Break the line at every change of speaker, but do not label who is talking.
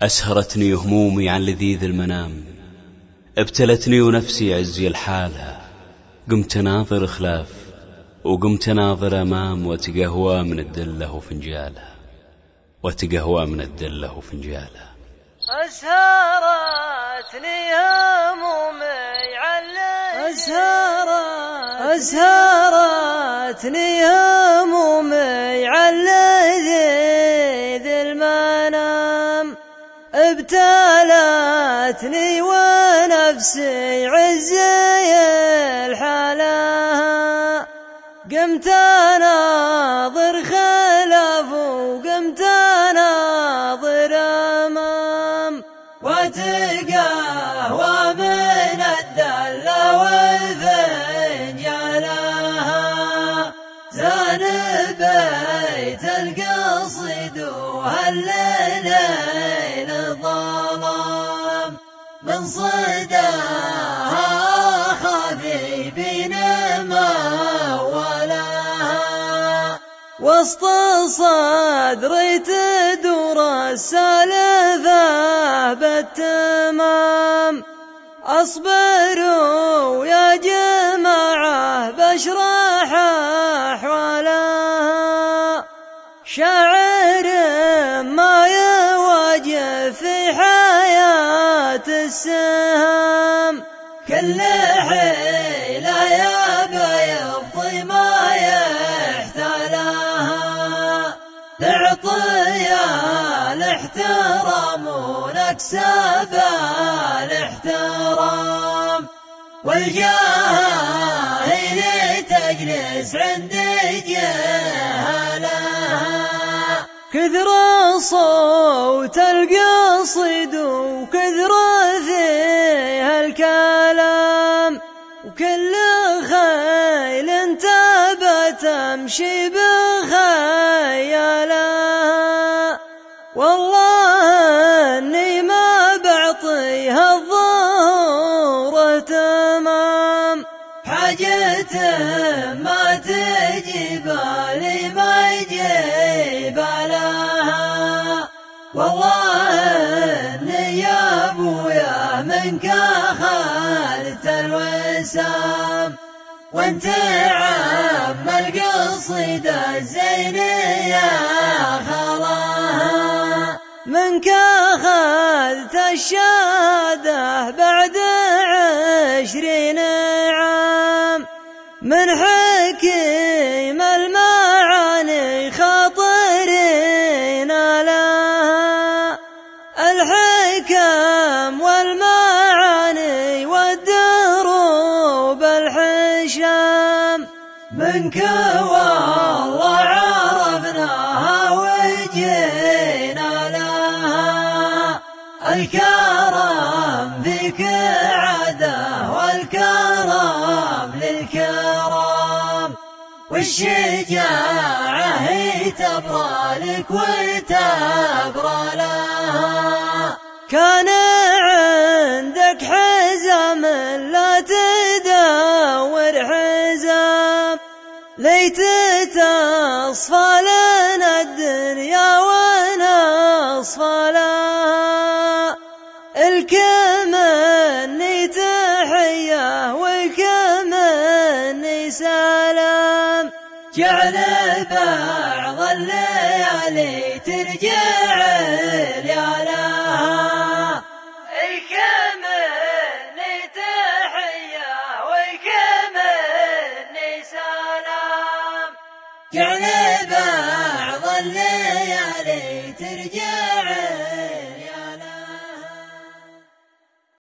أسهرتني همومي عن لذيذ المنام، ابتلتني ونفسي عزي الحالة. قمت ناظر خلاف وقمت ناظر أمام، وتقهوى من الدله وفنجاله، وتقهوى من الدله وفنجاله.
أسهرتني همومي عن أسهرتني همومي عن لذيذ المنام، ابتلتني ونفسي عزي الحالة. قمت ناظر خلاف وقمت ناظر أمام، وتقهوى من الدلة والفنجالها. زان بيت القصيد وهالليل الظلام، من صداها خافي بينما ولها. وسط صدري تدور السالفة بالتمام، أصبر يا جماعة بشرح أحوالها. شاعر ما يواجه في حياة السهام، كل حيلة يبا يبطي ما يحتالها. تعطيها الاحترام ونكسب الاحترام، والجاهل تجلس عند جهلها. كثر صوت القصيد وكثر فيها الكلام، وكل خيل تبى تمشي بخيالها. والله اني ما بعطيها الظهور تمام، حاجته ما تجي بالي ما يجي بالها. والله اني يا ابويا منك اخذت الوسام، وانت عم القصيدة الزين يا خلاها. منك أخذت الشهادة بعد 20 عام، من حكيم المعاني خاطرين لها. الحكم والمعاني والدروب الحشام، منك والله عرفناها وجينا لها. الكرم فيك عاده والكرم للكرام، والشجاعة هي تبرى لك وتبرى لها. كان عندك حزام لا تدور حزام، ليت تصفى لنا الدنيا ونصفى لها. الكمني تحية والكمني سلام، جعل بعض الليالي ترجع ليالها. الكمني تحية والكمني سلام، جعل بعض الليالي ترجع